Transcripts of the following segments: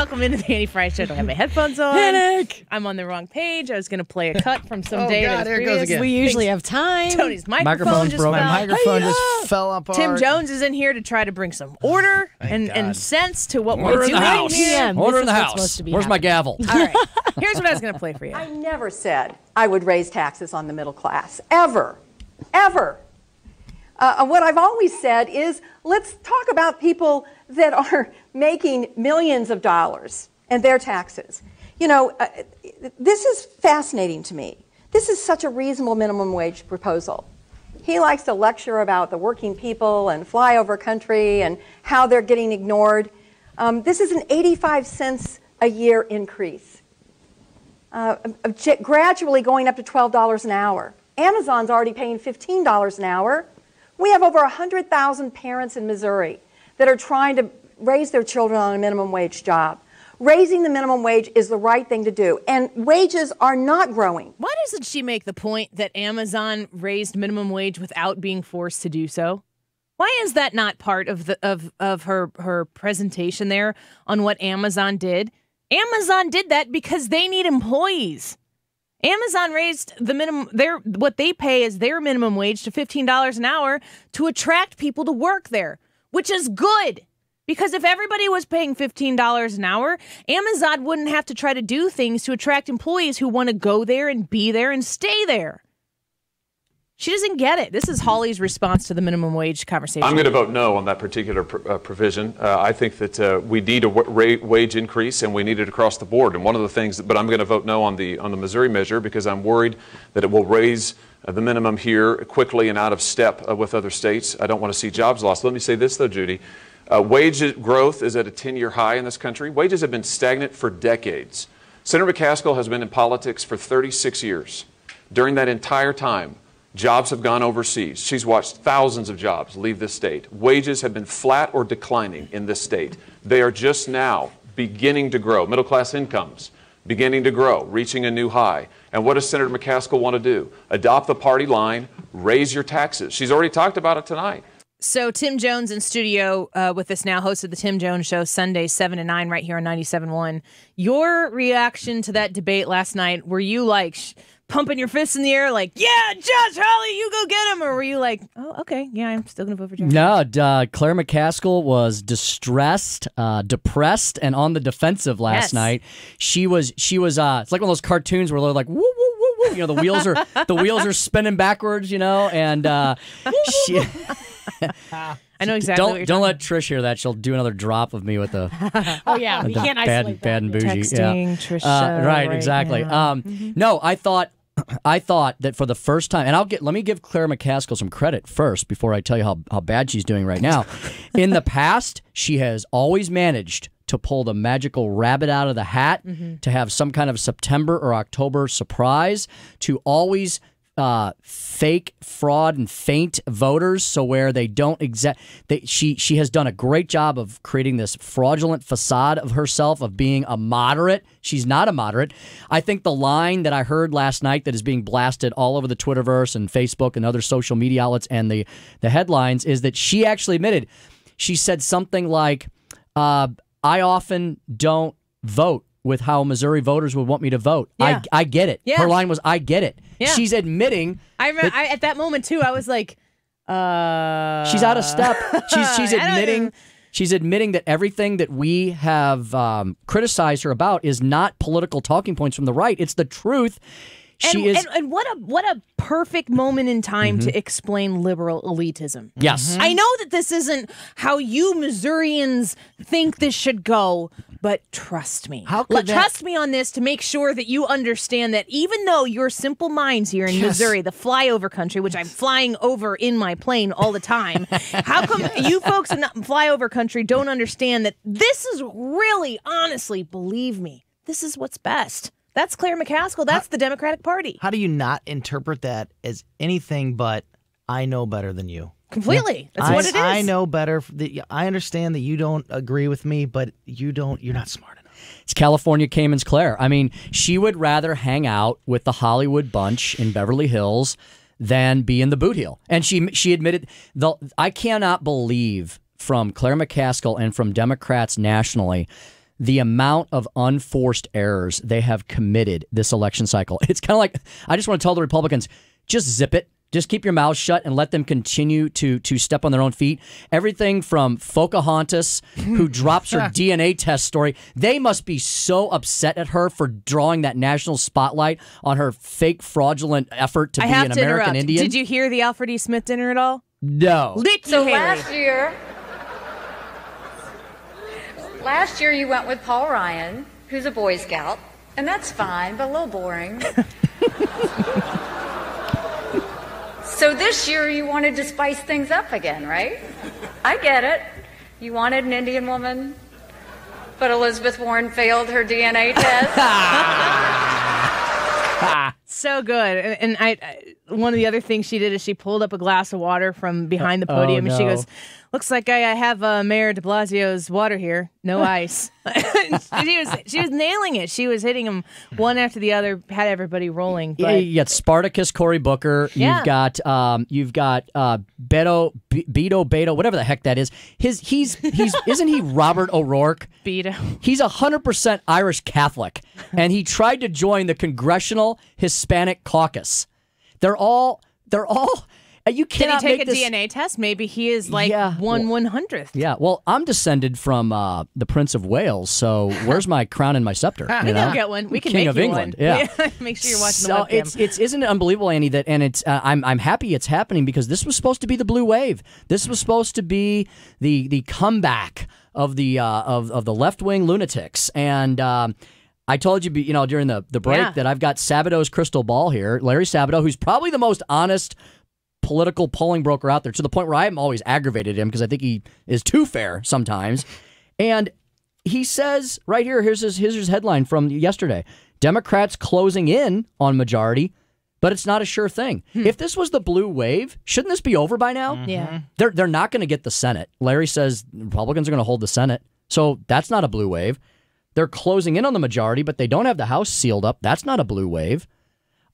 Welcome into the Annie Frey Show. I have my headphones on. Panic! I'm on the wrong page. I was going to play a cut from some day that was there it previous. goes again. We usually have time. Tony's microphone Microphone's just broken. fell. My microphone just fell apart. Tim Jones is in here to try to bring some order and God. sense to what Order we're in doing the house. here. Order in the This is what's house. supposed to be Where's my happening. gavel? All right. Here's what I was going to play for you. I never said I would raise taxes on the middle class, ever, ever. What I've always said is let's talk about people that are making millions of dollars and their taxes. You know, this is fascinating to me. This is such a reasonable minimum wage proposal. He likes to lecture about the working people and flyover country and how they're getting ignored. This is an 85 cents a year increase, gradually going up to $12 an hour. Amazon's already paying $15 an hour. We have over 100,000 parents in Missouri that are trying to raise their children on a minimum wage job. Raising the minimum wage is the right thing to do, and wages are not growing. Why doesn't she make the point that Amazon raised minimum wage without being forced to do so? Why is that not part of her presentation there on what Amazon did? Amazon did that because they need employees. Amazon raised the minimum, what they pay is their minimum wage to $15 an hour to attract people to work there, which is good. Because if everybody was paying $15 an hour, Amazon wouldn't have to try to do things to attract employees who want to go there and be there and stay there. She doesn't get it. This is Hawley's response to the minimum wage conversation. I'm going to vote no on that particular provision. I think that we need a wage increase, and we need it across the board. And one of the things, but I'm going to vote no on the Missouri measure because I'm worried that it will raise the minimum here quickly and out of step with other states. I don't want to see jobs lost. Let me say this, though, Judy. Wage growth is at a 10-year high in this country. Wages have been stagnant for decades. Senator McCaskill has been in politics for 36 years. During that entire time, jobs have gone overseas. She's watched thousands of jobs leave this state. Wages have been flat or declining in this state. They are just now beginning to grow. Middle-class incomes beginning to grow, reaching a new high. And what does Senator McCaskill want to do? Adopt the party line, raise your taxes. She's already talked about it tonight. So Tim Jones in studio with us now, host of the Tim Jones Show, Sunday 7 to 9 right here on 97.1. Your reaction to that debate last night, were you like pumping your fists in the air like, yeah, Judge Hawley, you go get him? Or were you like, oh, okay, yeah, I'm still going to vote for Judge? No, Claire McCaskill was distressed, depressed, and on the defensive last night. She was. It's like one of those cartoons where they're like, woo, woo, woo, woo. You know, the wheels are spinning backwards. You know, and she. I know exactly. What you're don't let Trish hear that. She'll do another drop of me with the. Oh yeah, we can't isolate bad and bougie. Texting Trish. Right, exactly. Now. No, I thought that for the first time, and let me give Claire McCaskill some credit first before I tell you how bad she's doing right now. In the past, she has always managed to pull the magical rabbit out of the hat, to have some kind of September or October surprise, to always fake fraud and feint voters, so where they don't she has done a great job of creating this fraudulent facade of herself of being a moderate. She's not a moderate. I think the line that I heard last night that is being blasted all over the Twitterverse and Facebook and other social media outlets and the headlines is that she actually admitted, she said something like, I often don't vote with how Missouri voters would want me to vote. Yeah. I get it. Yeah. Her line was, I get it. Yeah. She's admitting. I remember at that moment, too, I was like, she's out of step. She's admitting. She's admitting that everything that we have criticized her about is not political talking points from the right. It's the truth. And what a perfect moment in time to explain liberal elitism. Yes. I know that this isn't how you Missourians think this should go, but trust me. Trust me on this to make sure that you understand that even though your simple minds here in Missouri, the flyover country, which I'm flying over in my plane all the time, how come you folks in flyover country don't understand that this is really, honestly, believe me, this is what's best. That's Claire McCaskill. That's the Democratic Party. How do you not interpret that as anything but I know better than you? Completely. That's what it is. I know better. I understand that you don't agree with me, but you're not smart enough. It's California Cayman's Claire. I mean, she would rather hang out with the Hollywood bunch in Beverly Hills than be in the boot heel. And she admitted, I cannot believe from Claire McCaskill and from Democrats nationally the amount of unforced errors they have committed this election cycle. It's kind of like, I just want to tell the Republicans, just zip it. Just keep your mouth shut and let them continue to step on their own feet. Everything from Pocahontas, who drops her DNA test story. They must be so upset at her for drawing that national spotlight on her fake, fraudulent effort to be an American Indian. Did you hear the Alfred E. Smith dinner at all? No. So last year you went with Paul Ryan, who's a Boy Scout, and that's fine, but a little boring. So this year you wanted to spice things up again, right? I get it. You wanted an Indian woman, but Elizabeth Warren failed her DNA test. So good. And I one of the other things she did is she pulled up a glass of water from behind the podium, and she goes, "Looks like I have Mayor de Blasio's water here. No ice." she was nailing it. She was hitting them one after the other, had everybody rolling. But... You got Spartacus, Cory Booker. Yeah. You've got Beto, whatever the heck that is. He's isn't he Robert O'Rourke? Beto. He's 100% Irish Catholic, and he tried to join the Congressional Hispanic Caucus. They're all. You cannot Did he take make a this... DNA test? Maybe he is like 1/100th. Yeah, well, I'm descended from the Prince of Wales, so where's my crown and my scepter? We can get one. We can King make of you England. one. Yeah. Make sure you're watching So the webcam. isn't it unbelievable, Annie? That it's I'm happy it's happening because this was supposed to be the blue wave. This was supposed to be the comeback of the left wing lunatics. And I told you, during the break that I've got Sabato's crystal ball here, Larry Sabato, who's probably the most honest political polling broker out there, to the point where I'm always aggravated him because I think he is too fair sometimes. And he says right here, here's his headline from yesterday: Democrats closing in on majority, but it's not a sure thing. If this was the blue wave, shouldn't this be over by now? Yeah. They're not going to get the Senate. Larry says Republicans are going to hold the Senate. So that's not a blue wave. They're closing in on the majority, but they don't have the House sealed up. That's not a blue wave.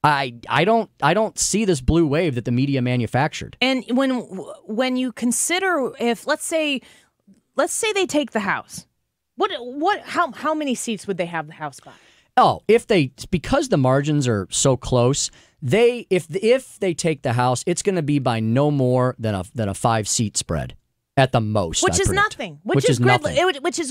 I don't see this blue wave that the media manufactured. And when you consider, if let's say they take the House, how many seats would they have the House by? Oh, because the margins are so close, if they take the House, it's going to be by no more than a 5-seat spread. At the most, which I is predict. nothing. Which is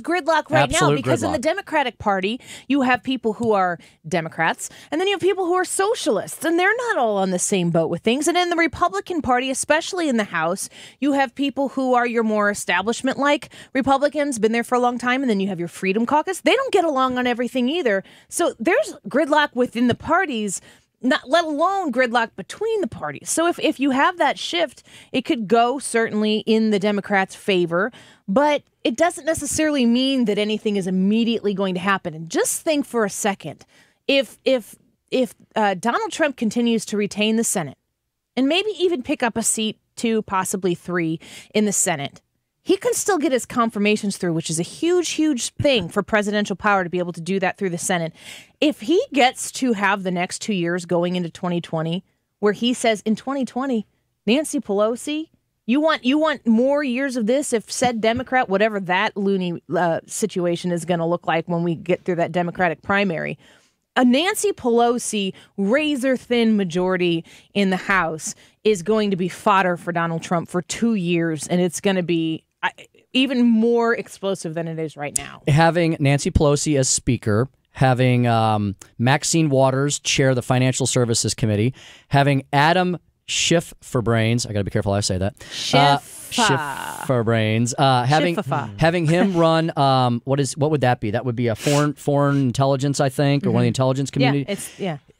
gridlock right Absolute now, because gridlock. in the Democratic Party, you have people who are Democrats, and then you have people who are socialists, and they're not all on the same boat with things. And in the Republican Party, especially in the House, you have people who are your more establishment-like Republicans, been there for a long time, and then you have your Freedom Caucus. They don't get along on everything either. So there's gridlock within the parties, not let alone gridlock between the parties. So if you have that shift, it could go certainly in the Democrats' favor, but it doesn't necessarily mean that anything is immediately going to happen. And just think for a second, if Donald Trump continues to retain the Senate and maybe even pick up a seat, 2, possibly 3 in the Senate, he can still get his confirmations through, which is a huge, huge thing for presidential power to be able to do that through the Senate. If he gets to have the next 2 years going into 2020, where he says in 2020, Nancy Pelosi, you want more years of this if said Democrat, whatever that loony situation is going to look like when we get through that Democratic primary, a Nancy Pelosi razor-thin majority in the House is going to be fodder for Donald Trump for 2 years, and it's going to be even more explosive than it is right now. Having Nancy Pelosi as Speaker, having Maxine Waters chair the Financial Services Committee, having Adam Schiff for brains. I got to be careful how I say that. Schiff for brains. Having him run. What would that be? That would be a foreign intelligence, I think, or one of the intelligence community.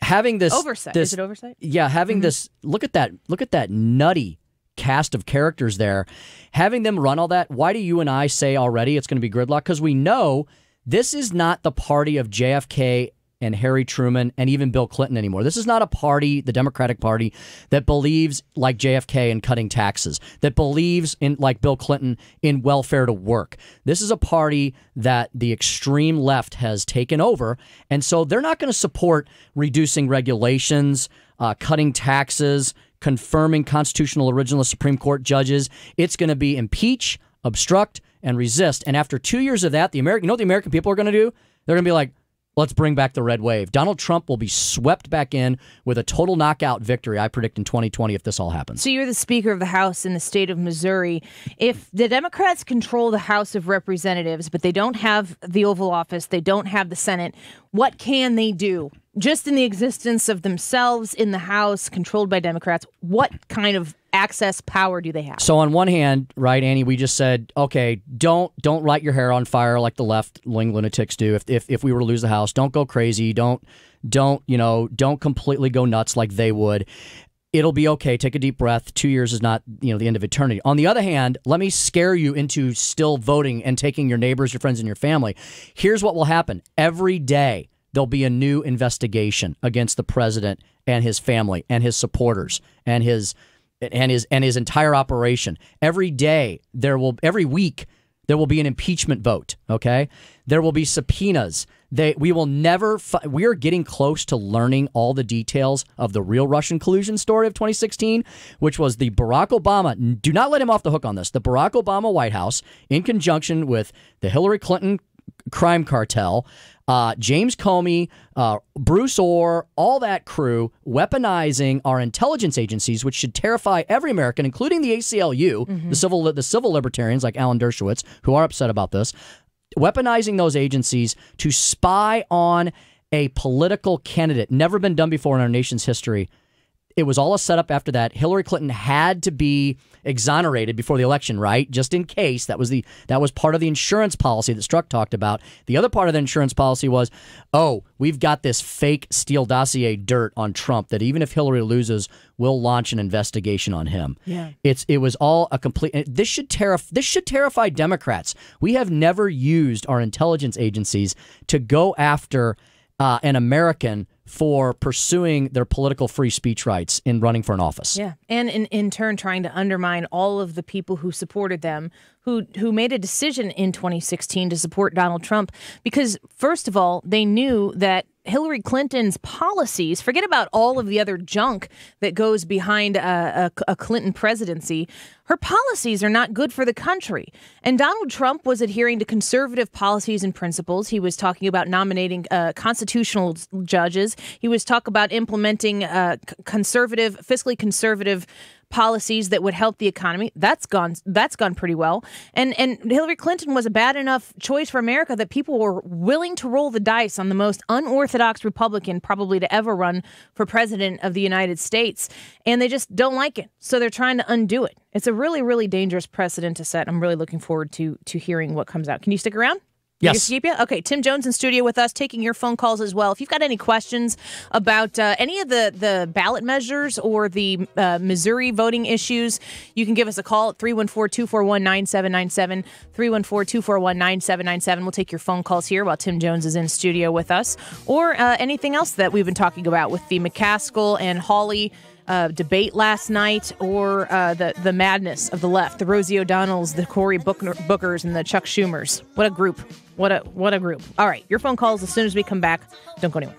Having this oversight. Is it oversight? Yeah, having this. Look at that nutty cast of characters there. Having them run all that. Why do you and I say already it's going to be gridlock? Because we know this is not the party of JFK and Harry Truman and even Bill Clinton anymore. This is not a party, the Democratic Party, that believes like JFK in cutting taxes, that believes in, like Bill Clinton, in welfare to work. This is a party that the extreme left has taken over, and so they're not going to support reducing regulations, cutting taxes, confirming constitutional originalist Supreme Court judges. It's going to be impeach, obstruct and resist. And after 2 years of that, you know what the American people are going to do? They're going to be like, let's bring back the red wave. Donald Trump will be swept back in with a total knockout victory, I predict, in 2020 if this all happens. So you're the Speaker of the House in the state of Missouri. If the Democrats control the House of Representatives, but they don't have the Oval Office, they don't have the Senate, what can they do? Just in the existence of themselves in the House, controlled by Democrats, what kind of access power do they have? So on one hand, right, Annie, we just said, okay, don't light your hair on fire like the left-wing lunatics do. If we were to lose the House, don't go crazy. Don't completely go nuts like they would. It'll be okay. Take a deep breath. 2 years is not, the end of eternity. On the other hand, let me scare you into still voting and taking your neighbors, your friends, and your family. Here's what will happen. Every day, there'll be a new investigation against the president and his family and his supporters and his entire operation. Every week there will be an impeachment vote. Okay, there will be subpoenas. We are getting close to learning all the details of the real Russian collusion story of 2016, which was the Barack Obama. Do not let him off the hook on this. The Barack Obama White House, in conjunction with the Hillary Clinton crime cartel, James Comey, Bruce Orr, all that crew, weaponizing our intelligence agencies, which should terrify every American, including the ACLU, the civil libertarians like Alan Dershowitz, who are upset about this, weaponizing those agencies to spy on a political candidate. Never been done before in our nation's history. It was all a setup after that. Hillary Clinton had to be exonerated before the election, right? Just in case. That was part of the insurance policy that Strzok talked about. The other part of the insurance policy was, we've got this fake Steele dossier dirt on Trump that even if Hillary loses, we'll launch an investigation on him. Yeah. It was all a complete. This should terrify Democrats. We have never used our intelligence agencies to go after an American for pursuing their political free speech rights in running for an office. Yeah, and in turn trying to undermine all of the people who supported them, who made a decision in 2016 to support Donald Trump, because first of all, they knew that Hillary Clinton's policies, forget about all of the other junk that goes behind a Clinton presidency, her policies are not good for the country. And Donald Trump was adhering to conservative policies and principles. He was talking about nominating constitutional judges. He was talking about implementing fiscally conservative policies that would help the economy. That's gone pretty well. And Hillary Clinton was a bad enough choice for America that people were willing to roll the dice on the most unorthodox Republican probably to ever run for president of the United States. And they just don't like it. So they're trying to undo it. It's a really, really dangerous precedent to set. I'm really looking forward to hearing what comes out. Can you stick around? Yes. Okay, Tim Jones in studio with us, taking your phone calls as well. If you've got any questions about any of the ballot measures or the Missouri voting issues, you can give us a call at 314-241-9797, 314-241-9797. We'll take your phone calls here while Tim Jones is in studio with us, or anything else that we've been talking about with the McCaskill and Hawley debate last night, or the madness of the left, the Rosie O'Donnells, the Cory Bookers, and the Chuck Schumers. What a group. What a group. All right, your phone calls as soon as we come back. Don't go anywhere.